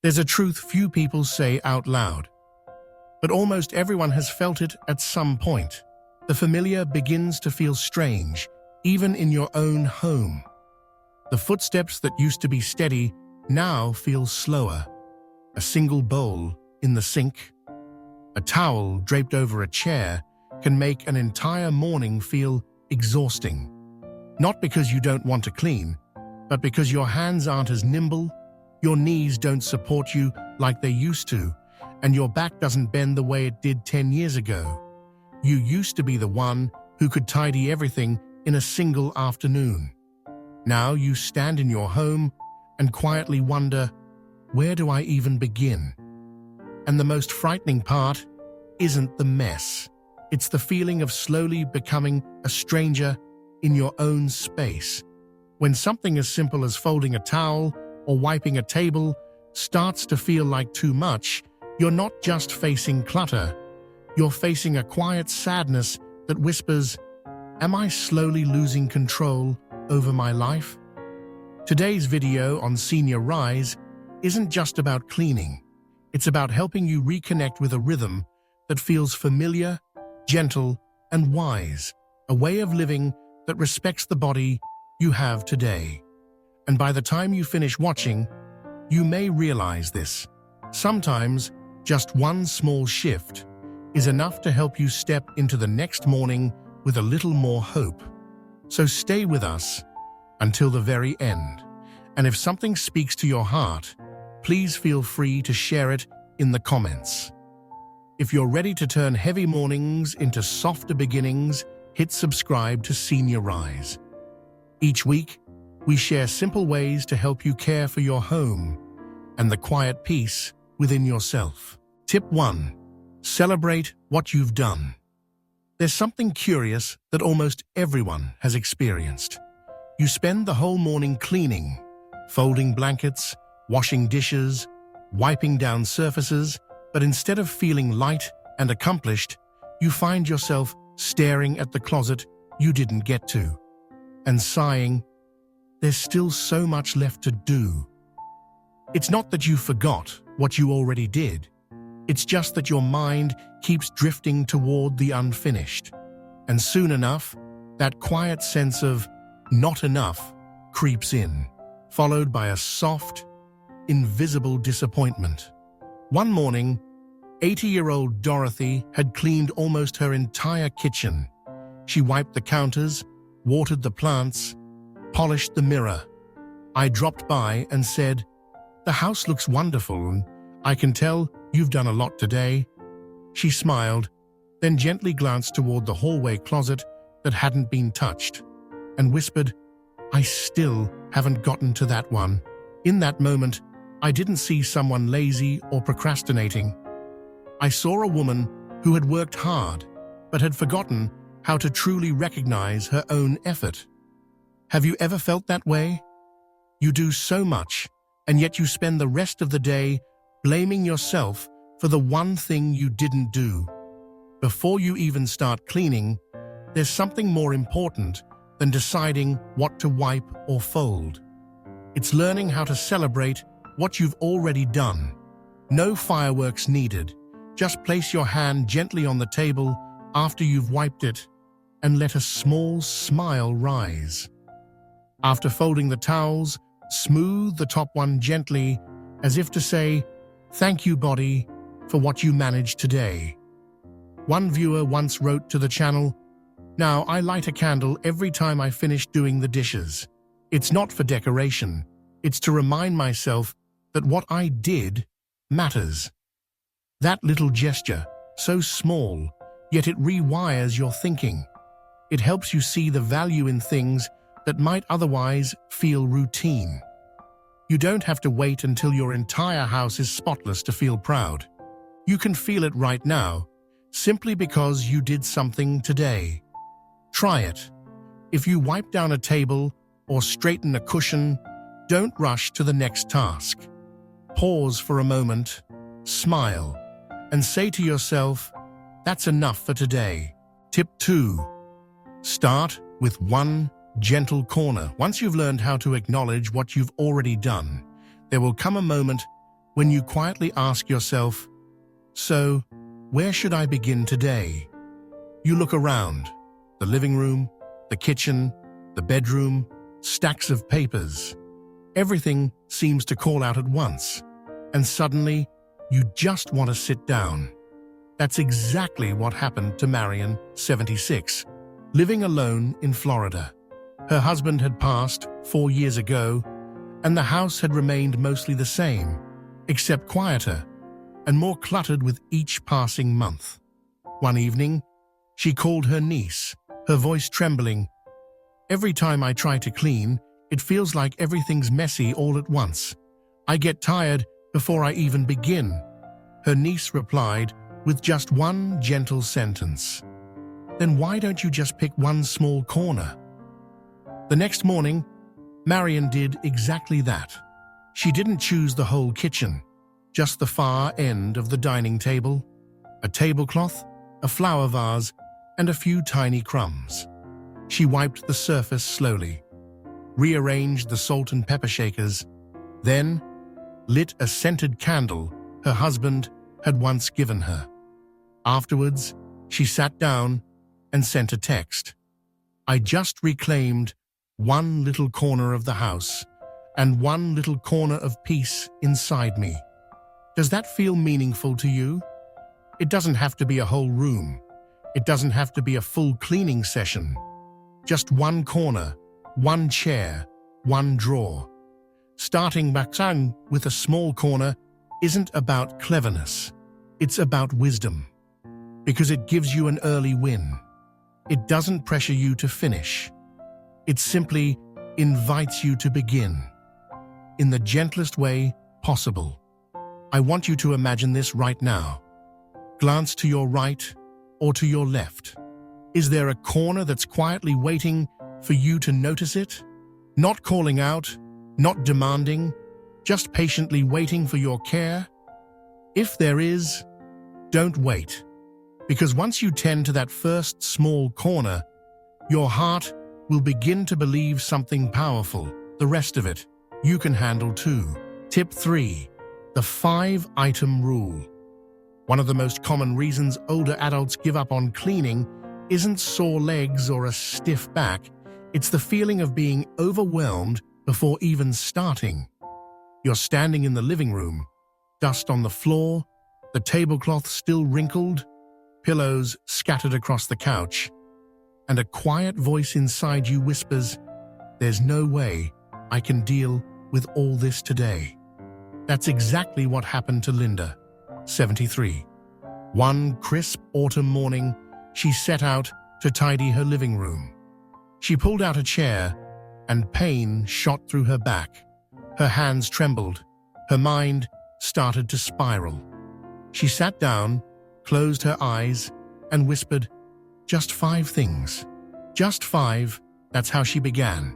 There's a truth few people say out loud, but almost everyone has felt it at some point. The familiar begins to feel strange, even in your own home. The footsteps that used to be steady now feel slower. A single bowl in the sink, a towel draped over a chair can make an entire morning feel exhausting. Not because you don't want to clean, but because your hands aren't as nimble, your knees don't support you like they used to, and your back doesn't bend the way it did 10 years ago. You used to be the one who could tidy everything in a single afternoon. Now you stand in your home and quietly wonder, where do I even begin? And the most frightening part isn't the mess. It's the feeling of slowly becoming a stranger in your own space. When something as simple as folding a towel or wiping a table starts to feel like too much, you're not just facing clutter. You're facing a quiet sadness that whispers, am I slowly losing control over my life? Today's video on Senior Rise isn't just about cleaning. It's about helping you reconnect with a rhythm that feels familiar, gentle, and wise, a way of living that respects the body you have today. And by the time you finish watching, you may realize this. Sometimes, just one small shift is enough to help you step into the next morning with a little more hope. So stay with us until the very end. And if something speaks to your heart, please feel free to share it in the comments. If you're ready to turn heavy mornings into softer beginnings, hit subscribe to Senior Rise. Each week, we share simple ways to help you care for your home and the quiet peace within yourself. Tip 1. Celebrate what you've done. There's something curious that almost everyone has experienced. You spend the whole morning cleaning, folding blankets, washing dishes, wiping down surfaces, but instead of feeling light and accomplished, you find yourself staring at the closet you didn't get to and sighing, there's still so much left to do. It's not that you forgot what you already did. It's just that your mind keeps drifting toward the unfinished. And soon enough, that quiet sense of not enough creeps in, followed by a soft, invisible disappointment. One morning, 80-year-old Dorothy had cleaned almost her entire kitchen. She wiped the counters, watered the plants, polished the mirror. I dropped by and said, "The house looks wonderful, and I can tell you've done a lot today." She smiled, then gently glanced toward the hallway closet that hadn't been touched, and whispered, "I still haven't gotten to that one." In that moment, I didn't see someone lazy or procrastinating. I saw a woman who had worked hard, but had forgotten how to truly recognize her own effort. Have you ever felt that way? You do so much, and yet you spend the rest of the day blaming yourself for the one thing you didn't do. Before you even start cleaning, there's something more important than deciding what to wipe or fold. It's learning how to celebrate what you've already done. No fireworks needed. Just place your hand gently on the table after you've wiped it and let a small smile rise. After folding the towels, smooth the top one gently, as if to say, "Thank you, body, for what you managed today." One viewer once wrote to the channel, "Now I light a candle every time I finish doing the dishes. It's not for decoration. It's to remind myself that what I did matters." That little gesture, so small, yet it rewires your thinking. It helps you see the value in things that might otherwise feel routine. You don't have to wait until your entire house is spotless to feel proud. You can feel it right now, simply because you did something today. Try it. If you wipe down a table or straighten a cushion, don't rush to the next task. Pause for a moment, smile, and say to yourself, "That's enough for today." Tip 2. Start with one gentle corner. Once you've learned how to acknowledge what you've already done, there will come a moment When you quietly ask yourself, so, where should I begin today? You look around, the living room, the kitchen, the bedroom, stacks of papers. Everything seems to call out at once, and suddenly, you just want to sit down. That's exactly what happened to Marion, 76, living alone in Florida. Her husband had passed 4 years ago, and the house had remained mostly the same, except quieter and more cluttered with each passing month. One evening, she called her niece, her voice trembling. "Every time I try to clean, it feels like everything's messy all at once. I get tired before I even begin." Her niece replied with just one gentle sentence. "Then why don't you just pick one small corner?" The next morning, Marion did exactly that. She didn't choose the whole kitchen, just the far end of the dining table, a tablecloth, a flower vase, and a few tiny crumbs. She wiped the surface slowly, rearranged the salt and pepper shakers, then lit a scented candle her husband had once given her. Afterwards, she sat down and sent a text. "I just reclaimed one little corner of the house and one little corner of peace inside me. Does that feel meaningful to you? It doesn't have to be a whole room. It doesn't have to be a full cleaning session. Just one corner, one chair, one drawer." Starting back with a small corner isn't about cleverness. It's about wisdom, because it gives you an early win. It doesn't pressure you to finish. It simply invites you to begin in the gentlest way possible. I want you to imagine this right now. Glance to your right or to your left. Is there a corner that's quietly waiting for you to notice it? Not calling out, not demanding, just patiently waiting for your care? If there is, don't wait. Because once you tend to that first small corner, your heart will begin to believe something powerful. The rest of it, you can handle too. Tip 3. The 5-item rule. One of the most common reasons older adults give up on cleaning isn't sore legs or a stiff back. It's the feeling of being overwhelmed before even starting. You're standing in the living room, dust on the floor, the tablecloth still wrinkled, pillows scattered across the couch, and a quiet voice inside you whispers, "There's no way I can deal with all this today." That's exactly what happened to Linda, 73. One crisp autumn morning, she set out to tidy her living room. She pulled out a chair, and pain shot through her back. Her hands trembled. Her mind started to spiral. She sat down, closed her eyes, and whispered, "Just 5 things. Just 5." That's how she began.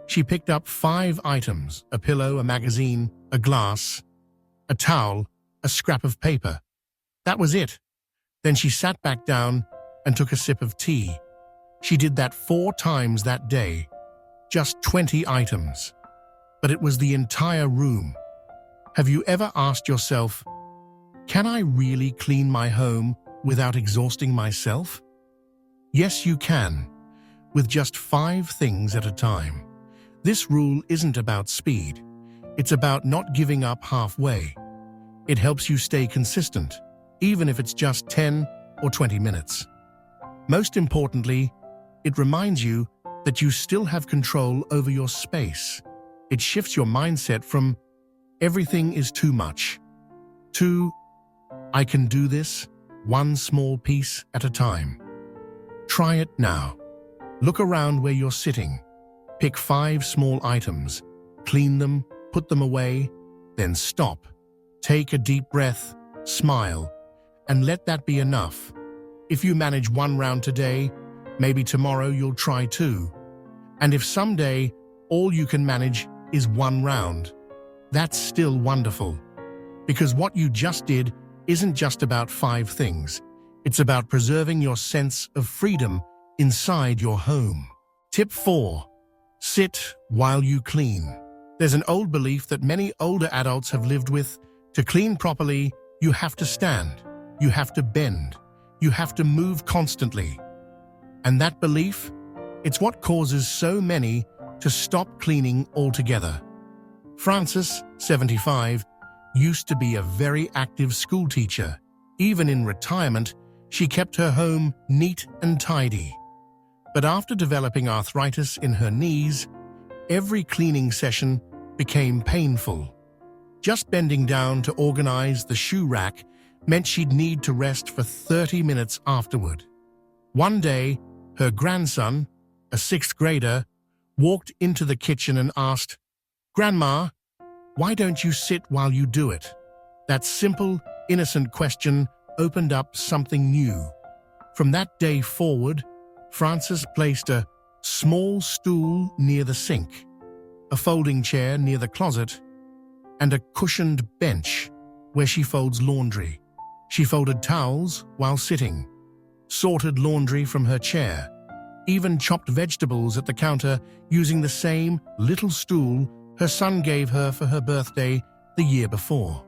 She picked up 5 items: a pillow, a magazine, a glass, a towel, a scrap of paper. That was it. Then she sat back down and took a sip of tea. She did that 4 times that day. Just 20 items. But it was the entire room. Have you ever asked yourself, can I really clean my home without exhausting myself? Yes, you can, with just 5 things at a time. This rule isn't about speed. It's about not giving up halfway. It helps you stay consistent, even if it's just 10 or 20 minutes. Most importantly, it reminds you that you still have control over your space. It shifts your mindset from "everything is too much" to "I can do this, one small piece at a time." Try it now. Look around where you're sitting. Pick 5 small items, clean them, put them away, then stop. Take a deep breath, smile, and let that be enough. If you manage 1 round today, maybe tomorrow you'll try 2. And if someday all you can manage is 1 round, that's still wonderful. Because what you just did isn't just about 5 things. It's about preserving your sense of freedom inside your home. Tip 4. Sit while you clean. There's an old belief that many older adults have lived with To clean properly, you have to stand, you have to bend, you have to move constantly. And that belief, it's what causes so many to stop cleaning altogether. Frances, 75, used to be a very active schoolteacher. Even in retirement, she kept her home neat and tidy. But after developing arthritis in her knees, every cleaning session became painful. Just bending down to organize the shoe rack meant she'd need to rest for 30 minutes afterward. One day, her grandson, a sixth grader, walked into the kitchen and asked, "Grandma, why don't you sit while you do it?" That simple, innocent question opened up something new. From that day forward, Frances placed a small stool near the sink, a folding chair near the closet, and a cushioned bench where she folds laundry. She folded towels while sitting, sorted laundry from her chair, even chopped vegetables at the counter using the same little stool her son gave her for her birthday the year before.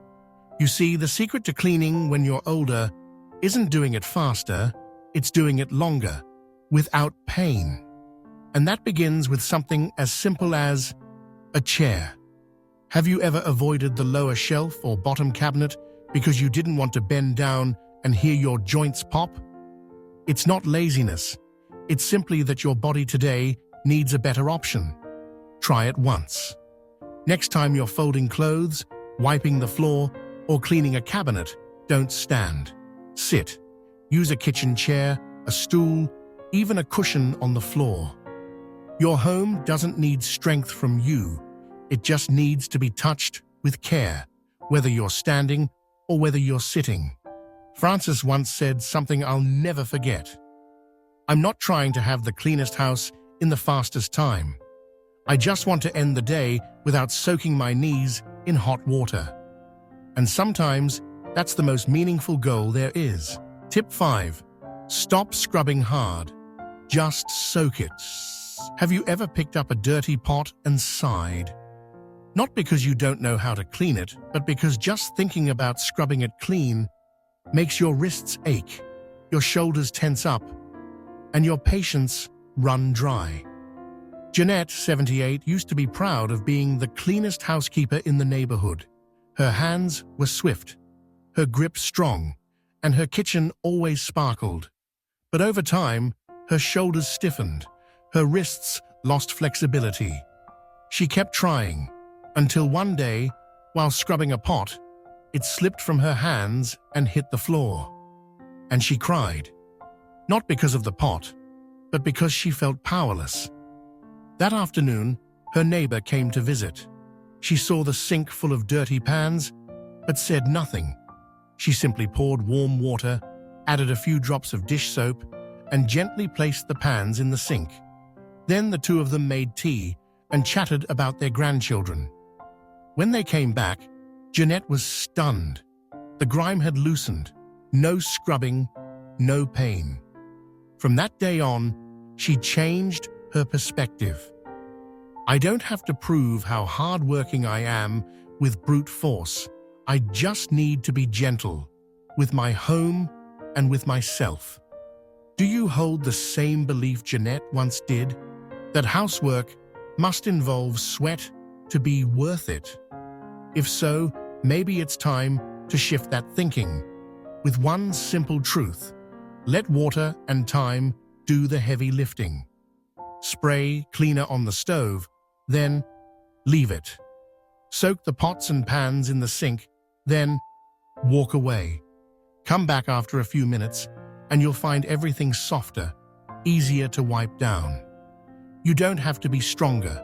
You see, the secret to cleaning when you're older isn't doing it faster, it's doing it longer, without pain. And that begins with something as simple as a chair. Have you ever avoided the lower shelf or bottom cabinet because you didn't want to bend down and hear your joints pop? It's not laziness. It's simply that your body today needs a better option. Try it once. Next time you're folding clothes, wiping the floor, or cleaning a cabinet, don't stand. Sit. Use a kitchen chair, a stool, even a cushion on the floor. Your home doesn't need strength from you. It just needs to be touched with care, whether you're standing or whether you're sitting. Frances once said something I'll never forget. "I'm not trying to have the cleanest house in the fastest time. I just want to end the day without soaking my knees in hot water." And sometimes that's the most meaningful goal there is. Tip 5. Stop scrubbing hard. Just soak it. Have you ever picked up a dirty pot and sighed? Not because you don't know how to clean it, but because just thinking about scrubbing it clean makes your wrists ache, your shoulders tense up, and your patience run dry. Jeanette, 78, used to be proud of being the cleanest housekeeper in the neighborhood. Her hands were swift, her grip strong, and her kitchen always sparkled. But over time, her shoulders stiffened, her wrists lost flexibility. She kept trying, until one day, while scrubbing a pot, it slipped from her hands and hit the floor. And she cried, not because of the pot, but because she felt powerless. That afternoon, her neighbor came to visit. She saw the sink full of dirty pans, but said nothing. She simply poured warm water, added a few drops of dish soap, and gently placed the pans in the sink. Then the two of them made tea and chatted about their grandchildren. When they came back, Jeanette was stunned. The grime had loosened. No scrubbing, no pain. From that day on, she changed her perspective. I don't have to prove how hardworking I am with brute force. I just need to be gentle with my home and with myself. Do you hold the same belief Jeanette once did? That housework must involve sweat to be worth it? If so, maybe it's time to shift that thinking with one simple truth. Let water and time do the heavy lifting. Spray cleaner on the stove, then leave it. Soak the pots and pans in the sink, then walk away. Come back after a few minutes and you'll find everything softer, easier to wipe down. You don't have to be stronger.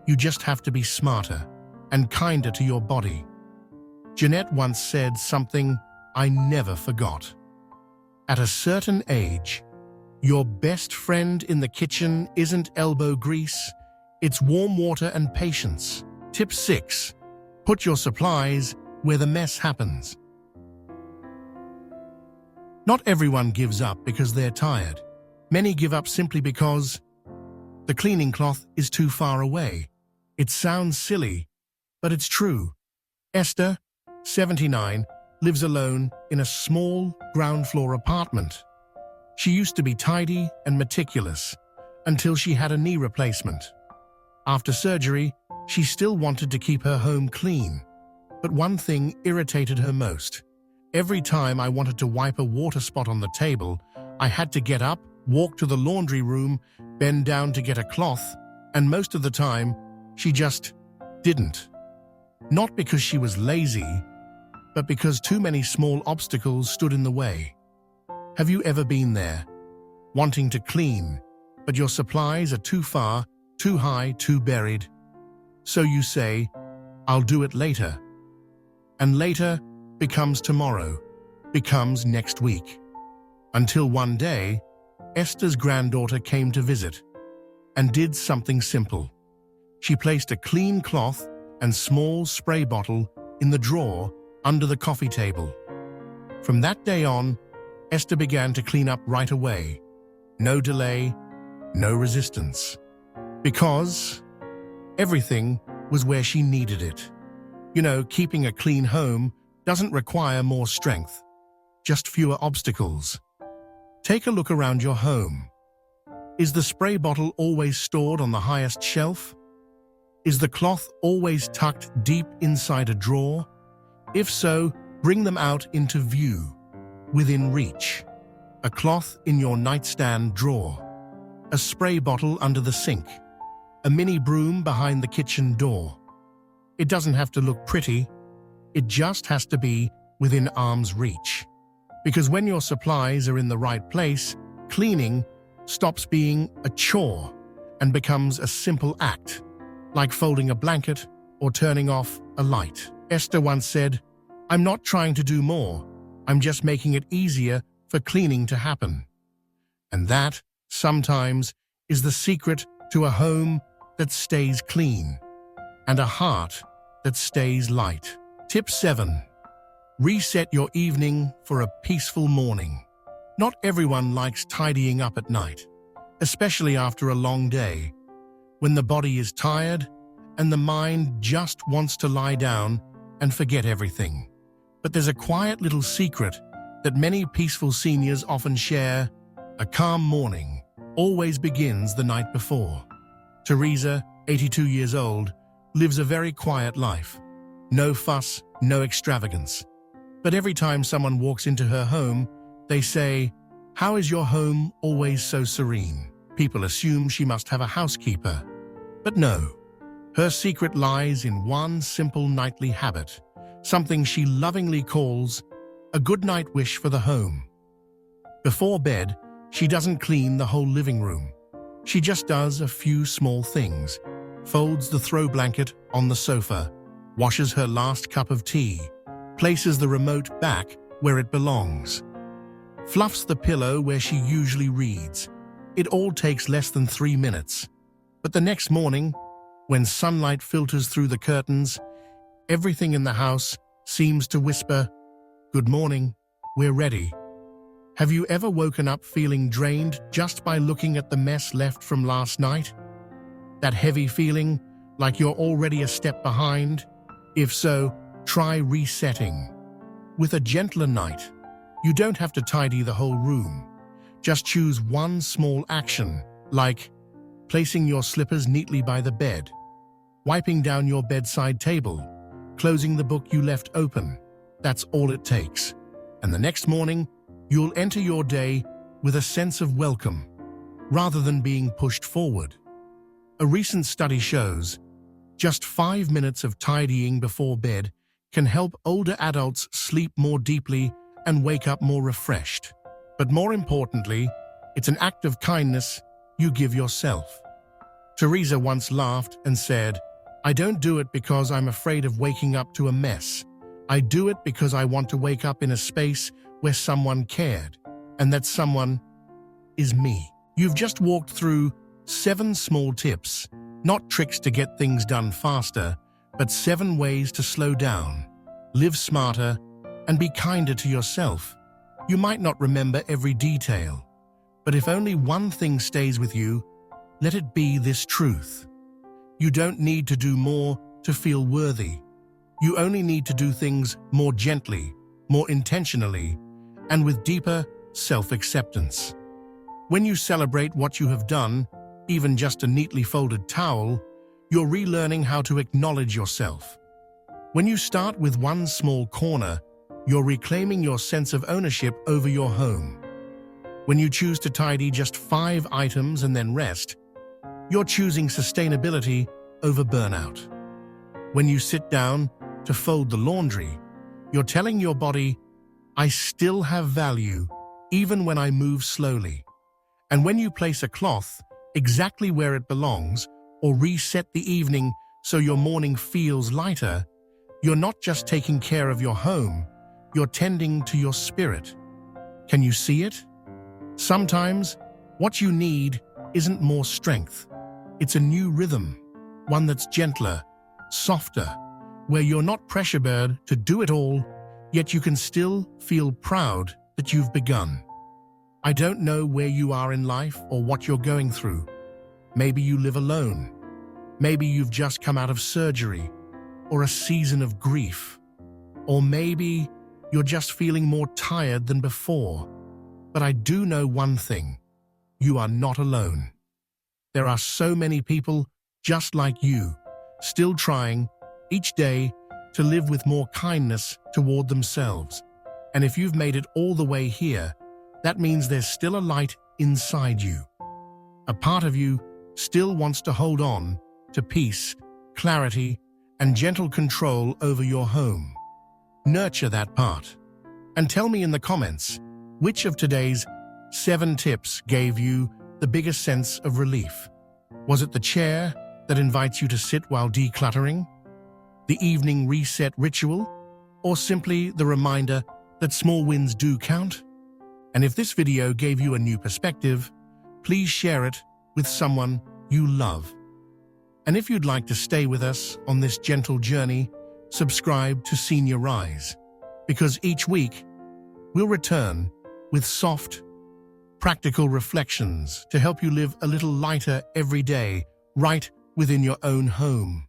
You just have to be smarter and kinder to your body. Jeanette once said something I never forgot. At a certain age, your best friend in the kitchen isn't elbow grease, it's warm water and patience. Tip 6. Put your supplies where the mess happens. Not everyone gives up because they're tired. Many give up simply because the cleaning cloth is too far away. It sounds silly, but it's true. Esther, 79, lives alone in a small ground-floor apartment. She used to be tidy and meticulous until she had a knee replacement. After surgery, she still wanted to keep her home clean, but one thing irritated her most. Every time I wanted to wipe a water spot on the table, I had to get up, walk to the laundry room, bend down to get a cloth, and most of the time, she just didn't. Not because she was lazy, but because too many small obstacles stood in the way. Have you ever been there, wanting to clean, but your supplies are too far, too high, too buried? So you say, "I'll do it later." And later becomes tomorrow, becomes next week. Until one day, Esther's granddaughter came to visit and did something simple. She placed a clean cloth and small spray bottle in the drawer under the coffee table. From that day on, Esther began to clean up right away. No delay, no resistance. Because everything was where she needed it. You know, keeping a clean home doesn't require more strength, just fewer obstacles. Take a look around your home. Is the spray bottle always stored on the highest shelf? Is the cloth always tucked deep inside a drawer? If so, bring them out into view, within reach. A cloth in your nightstand drawer, a spray bottle under the sink, a mini broom behind the kitchen door. It doesn't have to look pretty, it just has to be within arm's reach. Because when your supplies are in the right place, cleaning stops being a chore and becomes a simple act, like folding a blanket or turning off a light. Esther once said, "I'm not trying to do more, I'm just making it easier for cleaning to happen." And that, sometimes, is the secret to a home that stays clean and a heart that stays light. Tip 7. Reset your evening for a peaceful morning. Not everyone likes tidying up at night, especially after a long day, when the body is tired and the mind just wants to lie down and forget everything. But there's a quiet little secret that many peaceful seniors often share. A calm morning always begins the night before. Teresa, 82 years old, lives a very quiet life. No fuss, no extravagance. But every time someone walks into her home, they say, "How is your home always so serene?" People assume she must have a housekeeper. But no, her secret lies in one simple nightly habit, something she lovingly calls a good night wish for the home. Before bed, she doesn't clean the whole living room. She just does a few small things, folds the throw blanket on the sofa, washes her last cup of tea, places the remote back where it belongs, fluffs the pillow where she usually reads. It all takes less than 3 minutes. But the next morning, when sunlight filters through the curtains, everything in the house seems to whisper, "Good morning, we're ready." Have you ever woken up feeling drained just by looking at the mess left from last night? That heavy feeling, like you're already a step behind? If so, try resetting. With a gentler night, you don't have to tidy the whole room. Just choose one small action, like placing your slippers neatly by the bed, wiping down your bedside table, closing the book you left open. That's all it takes. And the next morning, you'll enter your day with a sense of welcome, rather than being pushed forward. A recent study shows just 5 minutes of tidying before bed can help older adults sleep more deeply and wake up more refreshed. But more importantly, it's an act of kindness you give yourself. Teresa once laughed and said, "I don't do it because I'm afraid of waking up to a mess. I do it because I want to wake up in a space where someone cared, and that someone is me." You've just walked through 7 small tips, not tricks to get things done faster, but 7 ways to slow down, live smarter, and be kinder to yourself. You might not remember every detail, but if only one thing stays with you, let it be this truth. You don't need to do more to feel worthy. You only need to do things more gently, more intentionally, and with deeper self-acceptance. When you celebrate what you have done, even just a neatly folded towel, you're relearning how to acknowledge yourself. When you start with one small corner, you're reclaiming your sense of ownership over your home. When you choose to tidy just 5 items and then rest, you're choosing sustainability over burnout. When you sit down to fold the laundry, you're telling your body, I still have value, even when I move slowly. And when you place a cloth exactly where it belongs, or reset the evening so your morning feels lighter, you're not just taking care of your home, you're tending to your spirit. Can you see it? Sometimes, what you need isn't more strength. It's a new rhythm, one that's gentler, softer, where you're not pressure-burdened to do it all, yet you can still feel proud that you've begun. I don't know where you are in life or what you're going through. Maybe you live alone. Maybe you've just come out of surgery or a season of grief. Or maybe you're just feeling more tired than before. But I do know one thing. You are not alone. There are so many people just like you, still trying, each day, to live with more kindness toward themselves. And if you've made it all the way here, that means there's still a light inside you. A part of you still wants to hold on to peace, clarity, and gentle control over your home. Nurture that part. And tell me in the comments, which of today's 7 tips gave you the biggest sense of relief? Was it the chair that invites you to sit while decluttering? The evening reset ritual? Or simply the reminder that small wins do count? And if this video gave you a new perspective, please share it with someone you love. And if you'd like to stay with us on this gentle journey, subscribe to Senior Rise, because each week we'll return with soft, practical reflections to help you live a little lighter every day, right within your own home.